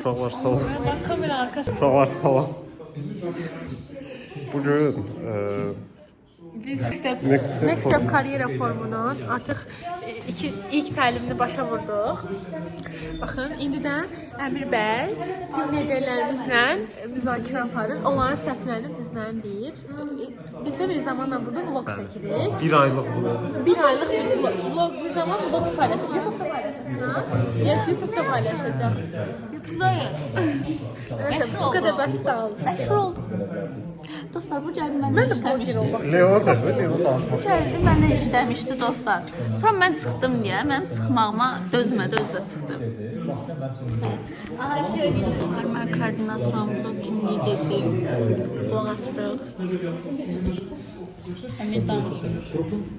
Uşaqlar sağ olun. Ben kamera arkası. Uşaqlar sağ olun. Bugün Biz Next Step Kariyera Formunun artıq ilk təlimini başa vurduq. Baxın, indidən Əmir bəy team liderlərimizlə müzakirə aparır. Onların səhvlərini düzləndir. Biz də bir zamanla burada vlog çəkirik. bir aylıq vlog. Bir aylıq bir vlog bir zaman vlog paylaşacaq. YouTube'da paylaşacaq. Yes, YouTube'da paylaşacaq. YouTube'da. Neyse, bu qədər bəs sağ olun. Məşhur oldum. Dostlar, bu gəldi məndən Mən də işləmişdi. blogger olmaq. Leo çəkmə, Leo danışmaq. Gəldi məndən işləmişdi dostlar. Sonra mən çıxdım deyə, mənim çıxmağıma dözmədi, özü də çıxdım. Aha, şöyle dostlar, mən koordinatoramda team liderdim. Qulaq asırıq. Əmir danışır.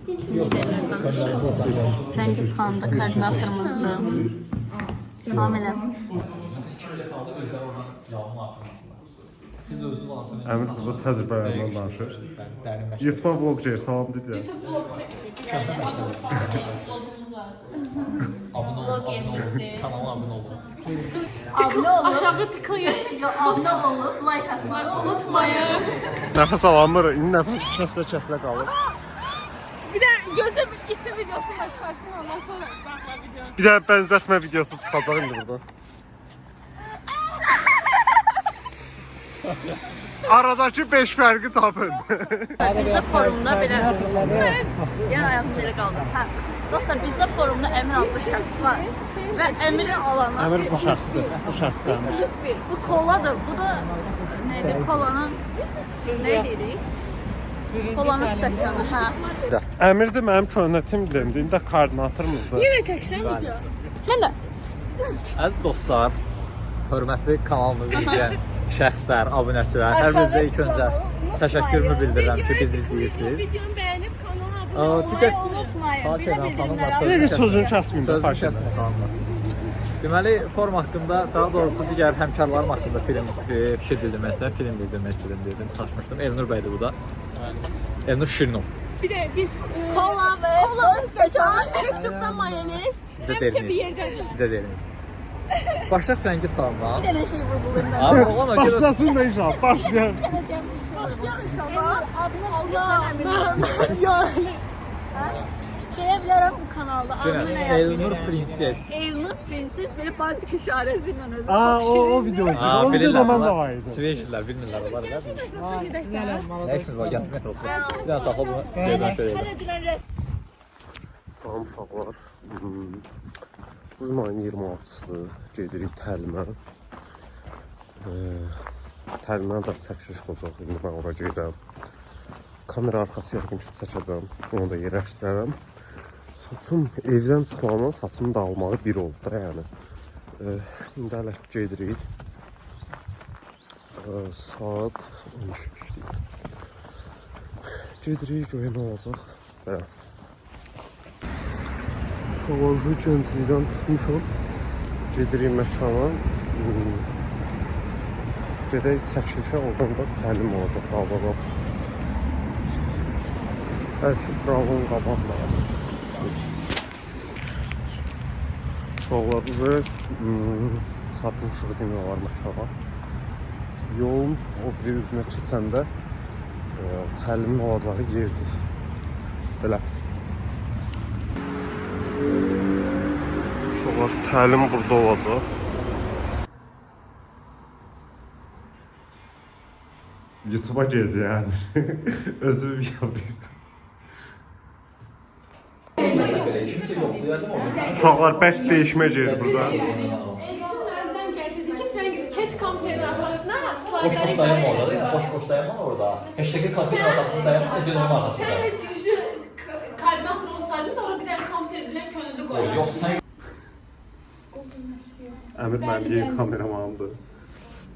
Liderlər danışır. Cəngiz xan da koordinatorumuzdur. Salam elə. Əmir burada təcrübələrindən danışır. YouTube vlog çəkir, salam dedi. Vlog yerimizdir. Kanala abone olun. Aşağı tıklayın. Abunə olub, like atmağı unutmayın. Nəfəs alamır, indi nəfəs kəsilə qalır. Bir də gözlə itin videosunu da çıxarsın ondan sonra ben video. Bir də bənzətmə videosu çıxacaq indi burada. Aradakı 5 fərqi tapın. Bizdə forumda belə yer ayağımız elə qaldı. Hə. Dostlar, bizdə forumda Əmir adlı şəxs var və Əmiri alana Əmir bu şəxsdir, bu şəxsdəndir. bu koladır. Bu da neydi? Kolanın nə deyirik? Kolanın stəkanı, hə. Əmirdir mənim köhnətim biləmdir, indi də koordinatorumuzdur. Yine çəksən video. Mən də Əziz dostlar, hörmətli kanalımızı izləyən şəxslər, abunəçilər, hər birinizə ilk öncə təşəkkürümü bildirirəm ki, bizi izləyirsiniz. Videonu bəyənib kanala abunə Digər unutmayın. xahiş edirəm xanımlar, Dəqiq sözünü kəsməyin də, sözünü xahiş edirəm. kəsmə xanımlar. Deməli, forum haqqında, daha doğrusu digər həmkarlarım haqqında fikir bildirməksə, film bildirmək istedim dedim, çaşmışdım. Elnur bəydir bu da. Elnur Şirinov. Bir de bir Kola və stəkan. ketçup ve mayonez. Bizdə Hepsi bir deyiliniz. yerden. Bizdə deyiliniz. Başlaq Fəngi salamdan. Bir dənə şey vurgulayım mən. Abi, oğlan o görə Başlasın da inşallah, başlayalım. Başlayalım inşallah. Adını Allah. Deyə bilərəm bu kanalda adını nə Elnur yazılır? Prinses. Elnur Prenses belə bantik işarəsi ilə özü Aa, çox o şirin. videoydu. Aa, O videoda bilirlər mən də bunlar. var idi. Sveçlər, bilmirlər onlar. Nə işimiz var, gəlsin olsun. Bir dənə saxla bunu, geri şöyle. Salam uşaqlar. Bugün ayın 26-sı gedirik təlimə. Təlimdən də çəkiliş olacaq. İndi mən ora gedirəm. Kamera arxası yəqin ki çəkəcəm. Onu da yerləşdirərəm. Saçım evdən çıxmağımla saçımın dağılmağı bir oldu da yəni. İndi hələ gedirik. Saat 12 işləyir. Gedirik, göyə nə olacaq. Belə. Şovazı Gənclikdən çıxmışam. Gedirik məkana. Gedək çəkilişə, oradan da təlim olacaq. Qalbabaq. Bəlkə pravın qabaqları. Uşaqlar üzrə çatmışıq demək olar məkana. Yolun o bir üzünə keçəndə təlimin olacağı yerdir. Belə. Uşaqlar təlim burada olacaq. YouTube'a geldi yani. Özür yapayım. Uşaqlar bərk dəyişmə gedir burada. Özden getirdik ki Cengiz keş kampanyasının arkasına Boş boş dayanma orada ya. Boş boş dayanma orada. Hashtag'in kafenin arkasında dayanma, sen onun arkasında. Sen de güçlü koordinatör olsaydın da oraya bir tane kampanya bile könüllü koy. Yok sen... Əmir mənim yeni kameramanımdır.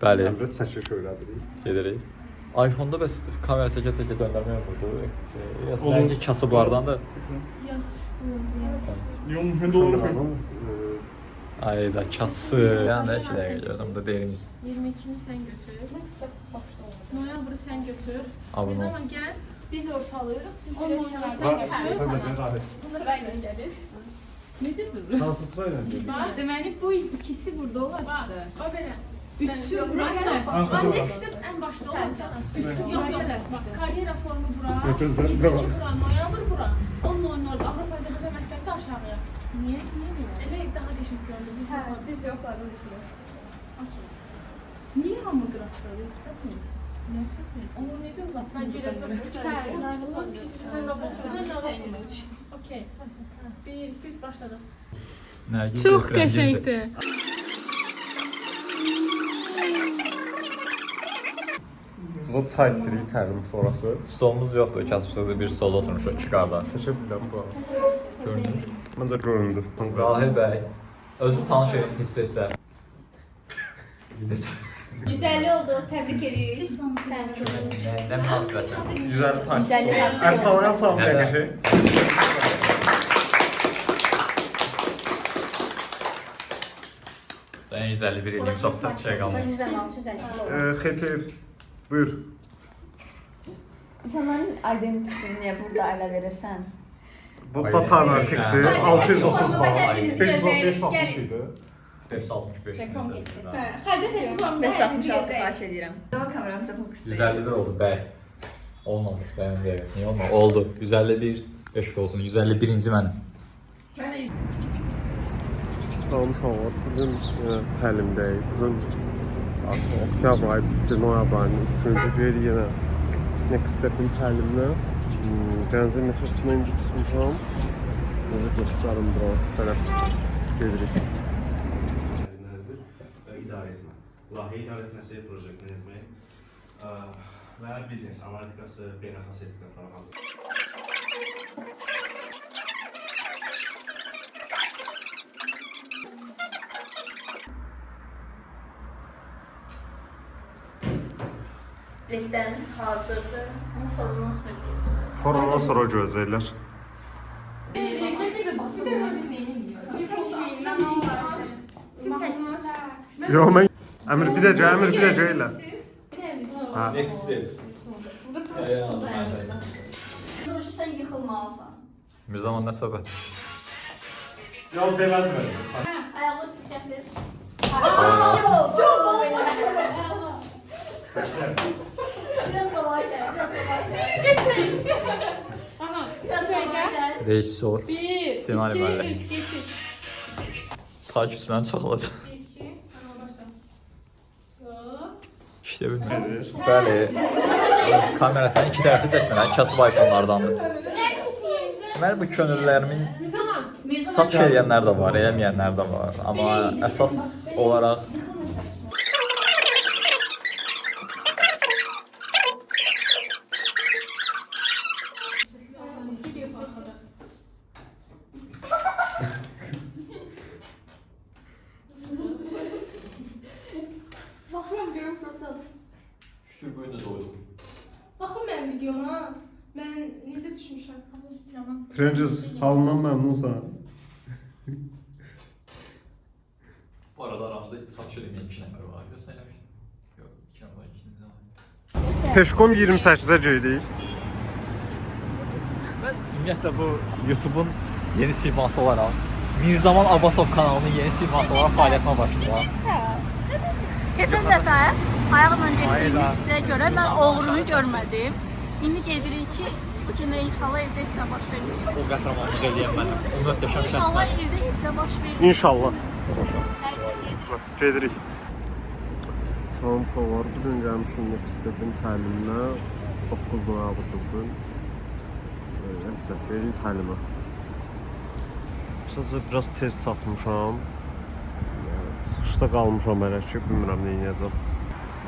Bəli, Əmrə çəkiş öyrədirik. gedirik. iPhone-da bəs kamera çəkə-çəkə döndərmək olurdu. Səninki kasıblardandır. Yox, məndə olur. Ayda kası. Yəni 2 dəqiqə gözümdə deyiriniz. 22'ni sen götür. Noyabrı sen götür. Abone O ol. zaman gel. Biz ortalıyoruz. Siz birleşmeni sen götür. Sən də rahat. Sırayla gelir. Necə durur? Hansı sırayla gedir? Deməli bu ikisi burada olar sizdə. O belə. Üçü bura En başta olursa. Üçü yok yok. Bak karyera formu bura. Gözler İkinci bura. bura. Noyabr bura. Onunla oynuyordu. Avrupa Azerbaycan məktəbdə aşağıya. Niye? Niye böyle? Elə daha qəşəng gördüm. Biz yoxladık. Biz yoxladıq düşünür. Okey. Niye hamı qıraşdırır? Biz çatmıyız. Ne çəkməyəcək? Onu necə uzatsın? Ben geleceğim. Sen de Sen Okey. Sen. 1, 2, 3 başladı. Nərgiz Çox bir Frəngizdir. qəşəngdir. Bu çay içirik təlim sonrası. Stolumuz yoxdur. Kasıbsızda bir stolda oturmuşuq iki qardaş. Seçə bilirəm bu. Görünür. Məncə göründü. Rahil bəy özü tanış hiss etsə. Güzelli oldu. Tebrik ediyoruz. Tebrik ediyoruz. Nə münasibətlə. Güzel tay. Güzelli tay. Ən salayan sağ bir Nədən? şey. Ben 151 ilim çox da şey qalmaz. 106, 150. Xetev. Buyur. İnsanların identitesini niye burada ele verirsen? Bu da tanarkikdir. 630 falan. Hepiniz 565 gözəl. bakmış idi. 565. Reklam getdi. Xədə səsi formu 566 xahiş edirəm. Daha kameramıza fokus. 151 oldu bəy. Olmadı. Bəyin deyək. Niyə olmadı? Oldu. 151. 5 olsun. 151-ci mənim. Salam uşaqlar. Bugün təlimdəyik. Bugün artıq oktyabr ayı bitdi. Noyabr ayının ilk gündür. Geri yenə Next Step'in təliminə. Gəncə metrosundan indi çıxmışam. Size göstərim bura. Belə gedirik. Təlimlərdir idarə etmə. Layihə idarə etməsi, proje yönetməyi və biznes analitikası, beynəlxalq sertifikatlara hazır. Renklərimiz hazırdır. Ama formundan sonra görəcəyik. Forumdan sonra gözləyirlər. Yo, mən Əmir bir də elə. Next step. Yoxsa sen yıxılmalısan. Bir zaman nə söhbət? Yo, belədir. Ayağı çıx gətir. Biraz kolay gel, biraz kolay gel. Aha. Biraz kolay gel. Rejissor. 1, Senaryo 2, müəllim. 3, geçin. Takipçilərin çox olacaq. 1, 2, tamam başla. So. İşləyə bilmir. Bəli. Kamera sən iki tərəfi çəkmələn kasıb iPhone-lardandır. Deməli bu könüllərimin Müsaman. satış edənlər də var, eləməyənlər də var. Amma əsas olaraq Baxıram görüm prosta. şükür bu gün də doydum. Baxın mənim videoma. Mən necə düşmüşəm? Hazır istəyirəm. Prences halından məmnunsan. Bu arada aramızda satış edilmeyen 2 nəfər var. Göstərilmişdim. Yox, 2 nəfər var, 2 nəfər var. Peşkom 28-ə gedirik. Ben ümumiyyətlə bu YouTube'un yeni siması olaraq Mirzaman Abbasov kanalının yeni siması olaraq fəaliyyətimə başlayıram. Keçən dəfə ayağımla getdiyimizdə görə mən oğrunu görmədim. İndi gedirik ki, bu gün də inşallah evdə heç nə baş verməyəcək. O qəhrəmanlıq eləyən mənim. O möhtəşəm İnşallah şəxslər. evdə heç nə baş verməyəcək. İnşallah. Gedirik. Salam uşaqlar. Bugün gəlmişim Next Step'in təliminə. 9 noyabrdır bugün. Nəysə, gedirik təlimə. Sadəcə biraz tez çatmışam. Çıxışda qalmışam hələ ki, bilmirəm nə edəcəm.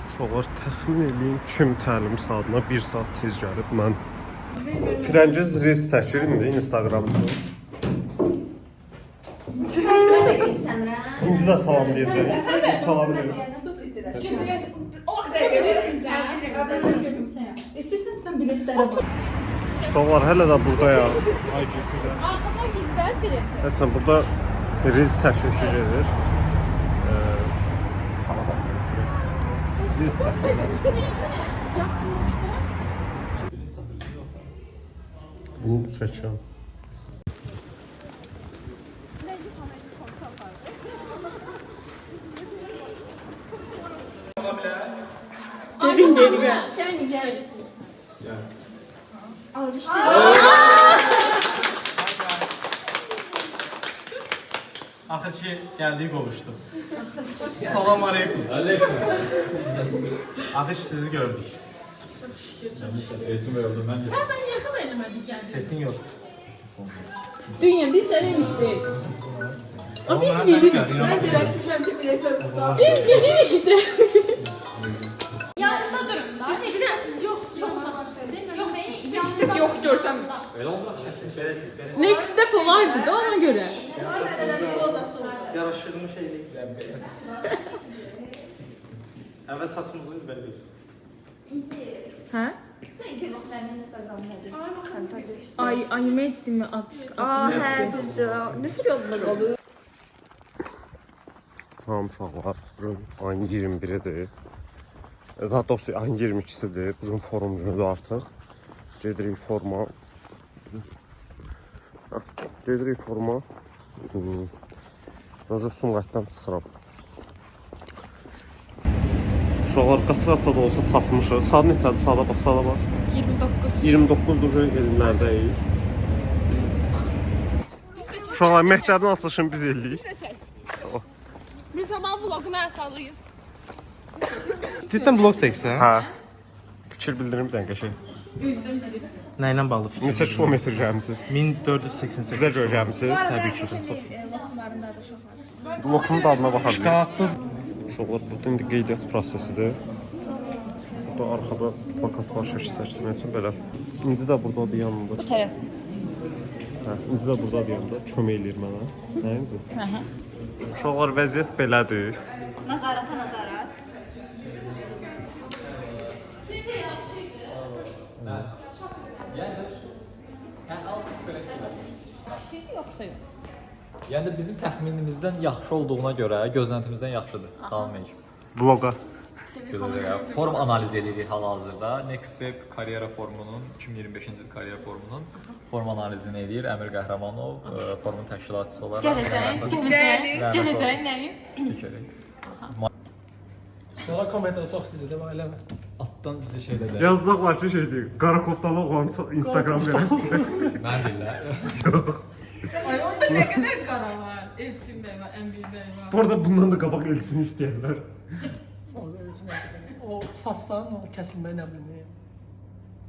Uşaqlar təxmin eləyin kim təlim saatına 1 saat tez gəlib. Mən Frəngiz Reels çəkir indi Instagramda. İkinci də salam deyəcəyiz. Salam deyir. O qədər verirsiniz də. İstəyirsən sən biletlərə bax. Uşaqlar hələ də burada ya. Ay güzel. Arkada güzel biri. Hətta burada Reels çəkilişi gedir. Reels çəkilişi. Bunu çəkəm. Gelin geri gel. Kevin gel. Al işte. Axır ki gəldik qovuşduq. Salam aleyküm. Aleyküm. Axır ki sizi gördük. Esim öldü ben de. Ben yakın eləmədik gəldik. Setin yox. Dünya biz eləmişdik. O biz gedik. Ben birləşmişəm ki bilet biz gedik işte. Yanında durun da. Bir de yok çok uzak. Yok beni Next step yok görsem. Öyle oldu. Next step vardı da ona göre. Yaraşırmış şey değil. Əvvəl saçımızın belə bir. Ha? benim Instagram'da. Ayime etti mi? Aa, hə, düzdür. Nə tür yolunda qalır? Salam uşaqlar, bugün ayın 21-idir. Daha doğrusu ayın 22-sidir. Bugün forum günüdür artıq. Gedirik forma. Gedirik forma. Roja Sumqayıtdan çıxıram. Uşaqlar qaça-qaça da olsa çatmışıq. Saat neçədir? Saata bax, saata bax. 29. 29-dur elmlərdəyik. Uşaqlar, məktəbin açılışını biz eləyirik. Bir zaman vloguna əsalayım. Cidden blog çəksən? Hə. Fikir bildirim bir dənə qəşəng. Nə ilə bağlı fikir? Neçə kilometr gəlmisiniz? 1488. Bizə görə gəlmisiniz? Təbii ki, çox sağ Blokunun da adına baxa bilərik. Qatdı. Uşaqlar, burada indi qeydiyyat prosesidir. Burada arxada plakat var şəkil çəkdirmək üçün belə. İnci də buradadır yanında. Bu tərəf. Hə, İnci də buradadır yanında. Kömək eləyir mənə. Nə İnci? Uşaqlar, vəziyyət belədir. Nazarata nazarat. Yəni bizim təxminimizdən yaxşı olduğuna görə gözləntimizdən yaxşıdır. Salam aleyküm. Vloqa. Gözləyirəm. Form analiz edirik hal-hazırda. Next Step karyera formunun 2025-ci il karyera formunun form analizini edir Əmir Qəhrəmanov, formun təşkilatçısı olaraq. Gələcəyin nəyi? Spikeri. Sonra kommentlərə çox istəyəcəm, eləmə. Altdan bizi şeydə də. Yazacaqlar ki, şeydir, qara koftalı oğlan Instagram verəsiniz. Mən deyirlər. Ay onda ne kadar kara var. Elçin Bey var, Enbil Bey var. Bu arada bundan da qabaq elsini istəyirlər. Orada özünə o saçların o kəsilməyi nə bilim.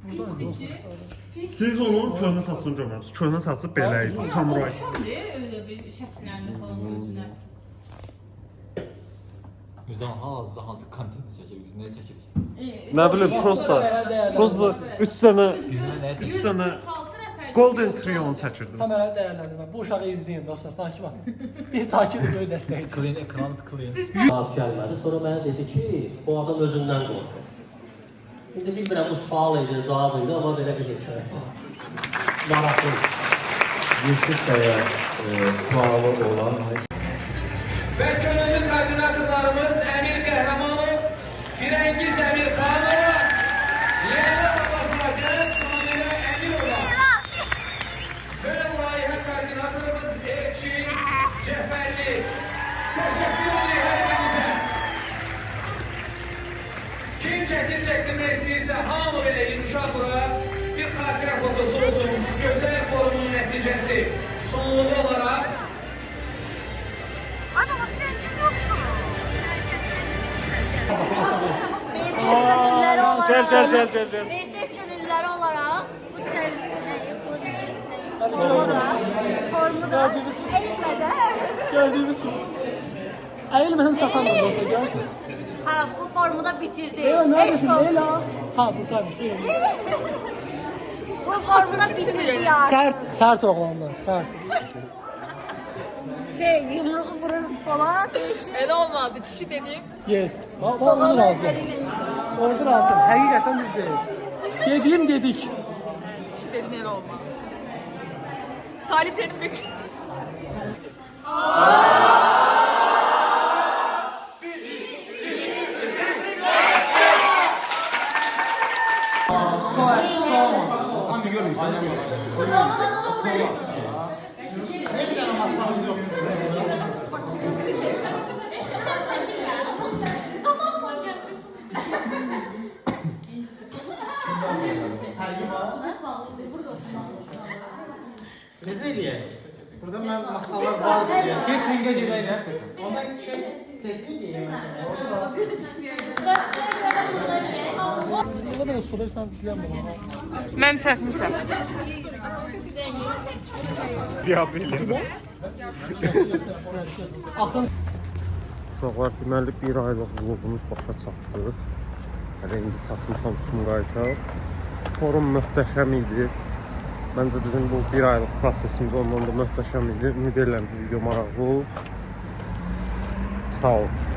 Pislik. Siz onun köhnə saçını görməmisiniz. Köhnə saçı belə idi, samuray. Öyle bir şəkillərdə falan özünə. Biz hal-hazırda hansı kontenti çəkirik, biz nə çəkirik? Nə bilim, prosta 3 dənə Golden Trio-nu çəkirdim. Kamerayı dəyərləndirmə. Bu uşağı izləyin dostlar, takip atın. Bir takip edin, böyük dəstəkdir. Clean ekran, clean. Cavab gəlmədi. Sonra mənə dedi ki, o adam özündən qorxur. İndi bilmirəm, bu sual idi, cavab idi, amma belə bir maraqlı. Yusuf Bey'e sualı olan ve könüllü koordinatörlerimiz Emir Qəhrəmanov, Firengiz Emirxanova, Leyla Babasakı, Samira Emirova ve layihə koordinatörümüz Elçin Cəfərli. Teşekkür edirik hər birinizə. Kim çəkin çəkdirmək istəyirsə, hamı belə yumuşaq bura bir xatirə fotosu olsun. Gözəl forumun nəticəsi sonluğu olaraq Meysef gönüllüleri olarak bu formu da eğilmeden Gördüğümüz gibi. Eğilmeden satamam dostlar, görürsün. ha, bu formu da bitirdi. Leyla neredesin Eşk olsun. Leyla? Ha buradaymış, buyurun. Bu formu da bitirdi ya. Sert oğlanlar, sert. Yumruğu vururuz falan. El olmadı, kişi dediğim. Yes. Orada razı. Orada razı. Hakikaten biz değil. Dediğim dedik. Kişi dediğim el olmadı. Taliplerim bekliyor. eləyək. Burada mən masalar var deyə. Catering-ə gedək. Ona şey teknik yemək. Burada mən usta sən bilmirəm. Mən çəkmişəm. Uşaqlar, deməli bir aylıq vlogumuz başa çatdı. Hələ indi çatmışam Sumqayıta. Forum möhtəşəm idi. Məncə bizim bu bir aylıq prosesimiz ondan da möhtəşəm idi. Ümid edirəm ki, video maraqlı olub. Sağ olun.